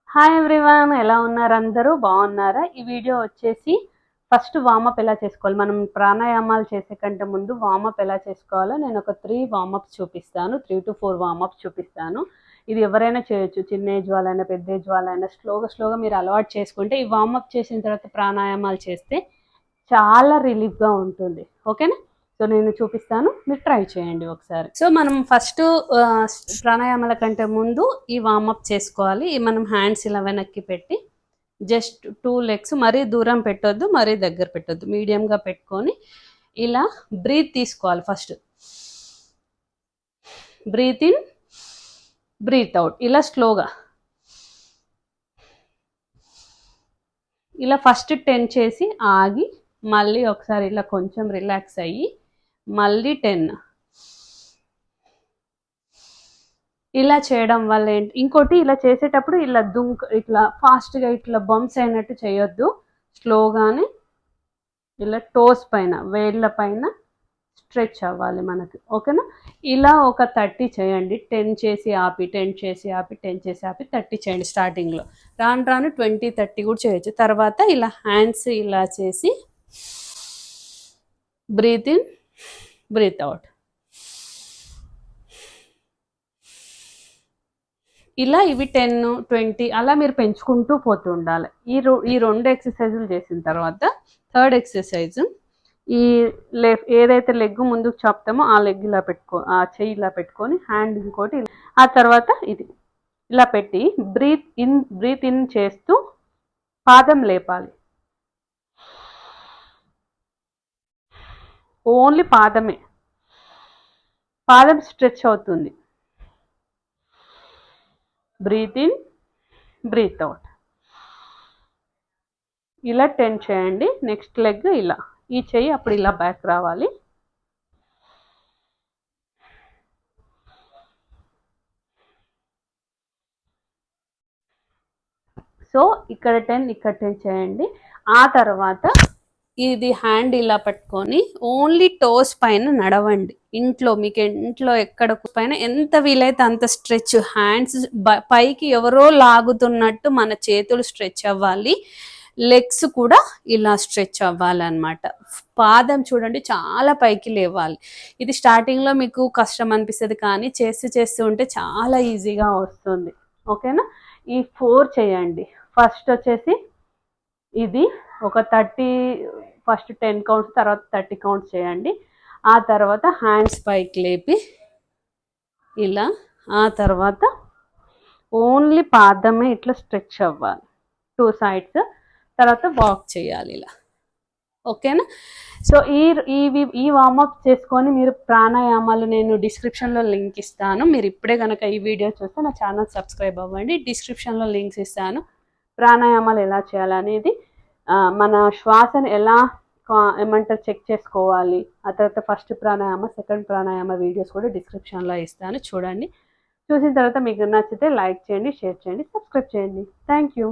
Hi everyone, ఎలా ఉన్నారు? అందరూ బాగున్నారా? ఈ వీడియో వచ్చేసి ఫస్ట్ వార్మప్ ఎలా చేసుకోవాలి, మనం ప్రాణాయామాలు చేసే కంటే ముందు వార్మప్ ఎలా చేసుకోవాలో నేను ఒక 3 వార్మప్స్ చూపిస్తాను. 3 to 4 వార్మప్స్ చూపిస్తాను. ఇది ఎవరైనా చేయొచ్చు, చిన్న ఏజ్ వాళ్ళైనా పెద్ద ఏజ్ వాళ్ళైనా. స్లోగా మీరు అలవాటు చేసుకుంటే ఈ వార్మప్ చేసిన తర్వాత ప్రాణాయామాలు చేస్తే చాలా రిలీఫ్గా ఉంటుంది. ఓకేనా? సో నేను చూపిస్తాను, మీరు ట్రై చేయండి ఒకసారి. సో మనం ఫస్ట్ ప్రాణాయామాల కంటే ముందు ఈ వార్మప్ చేసుకోవాలి. మనం హ్యాండ్స్ ఇలా వెనక్కి పెట్టి జస్ట్ 2 లెగ్స్, మరీ దూరం పెట్టొద్దు, మరీ దగ్గర పెట్టొద్దు, మీడియంగా పెట్టుకొని ఇలా బ్రీత్ తీసుకోవాలి. First breath in, breath out, ఇలా స్లోగా. ఇలా ఫస్ట్ 10 చేసి ఆగి మళ్ళీ ఒకసారి ఇలా కొంచెం రిలాక్స్ అయ్యి మళ్ళీ 10. ఇలా చేయడం వల్ల ఏంటి, ఇంకోటి ఇలా చేసేటప్పుడు ఇలా ఇట్లా ఫాస్ట్గా ఇట్లా బంప్స్ అయినట్టు చేయొద్దు. స్లోగానే ఇలా టోస్ పైన, వేళ్ళ పైన స్ట్రెచ్ అవ్వాలి మనకి. ఓకేనా? ఇలా ఒక 30 చేయండి. 10 చేసి ఆపి, 10 చేసి ఆపి, 10 చేసి ఆపి 30 చేయండి స్టార్టింగ్లో. రాను 20, 30 కూడా చేయొచ్చు. తర్వాత ఇలా హ్యాండ్స్ ఇలా చేసి బ్రీత్ ఇన్, బ్రీత్ అవుట్, ఇలా ఇవి 10, 20 అలా మీరు పెంచుకుంటూ పోతూ ఉండాలి. ఈ రెండు ఎక్సర్సైజులు చేసిన తర్వాత థర్డ్ ఎక్సర్సైజ్, ఈ ఏదైతే లెగ్ ముందుకు చాపుతామో ఆ లెగ్ ఇలా ఆ చెయ్యి ఇలా పెట్టుకొని హ్యాండ్ ఇంకోటి, ఆ తర్వాత ఇది ఇలా పెట్టి బ్రీత్ ఇన్ చేస్తూ పాదం లేపాలి. ఓన్లీ పాదమే, పాదం స్ట్రెచ్ అవుతుంది. బ్రీత్ ఇన్, బ్రీత్ అవుట్, ఇలా 10 చేయండి. నెక్స్ట్ లెగ్ ఇలా, ఈ చెయ్యి అప్పుడు ఇలా బ్యాక్ రావాలి. సో ఇక్కడ 10, ఇక్కడ 10 చేయండి. ఆ తర్వాత ఇది హ్యాండ్ ఇలా పట్టుకొని ఓన్లీ టోస్ పైన నడవండి. మీకు ఇంట్లో ఎక్కడ పైన ఎంత వీలైతే అంత స్ట్రెచ్. హ్యాండ్స్ పైకి ఎవరో లాగుతున్నట్టు మన చేతులు స్ట్రెచ్ అవ్వాలి, లెగ్స్ కూడా ఇలా స్ట్రెచ్ అవ్వాలన్నమాట. పాదం చూడండి చాలా పైకి లేవాలి. ఇది స్టార్టింగ్లో మీకు కష్టం అనిపిస్తుంది, కానీ చేస్తూ ఉంటే చాలా ఈజీగా వస్తుంది. ఓకేనా? ఈ 4 చేయండి. ఫస్ట్ వచ్చేసి ఇది ఒక 30, ఫస్ట్ 10 కౌంట్స్, తర్వాత 30 కౌంట్స్ చేయండి. ఆ తర్వాత హ్యాండ్స్ పైకి లేపి ఇలా, ఆ తర్వాత ఓన్లీ పాదమే ఇట్లా స్ట్రెచ్ అవ్వాలి 2 సైడ్స్. తర్వాత వాక్ చేయాలి ఇలా. ఓకేనా? సో ఈ వార్మప్ చేసుకొని మీరు ప్రాణాయామాలు నేను డిస్క్రిప్షన్లో లింక్ ఇస్తాను. మీరు ఇప్పుడే కనుక ఈ వీడియో చూస్తే నా ఛానల్ సబ్స్క్రైబ్ అవ్వండి. డిస్క్రిప్షన్లో లింక్స్ ఇస్తాను. ప్రాణాయామాలు ఎలా చేయాలనేది, మన శ్వాసను ఎలా ఏమంటారు చెక్ చేసుకోవాలి, ఆ తర్వాత first pranayama, second pranayama videos కూడా డిస్క్రిప్షన్లో ఇస్తాను. చూడండి. చూసిన తర్వాత మీకు నచ్చితే లైక్ చేయండి, షేర్ చేయండి, సబ్స్క్రైబ్ చేయండి. Thank you.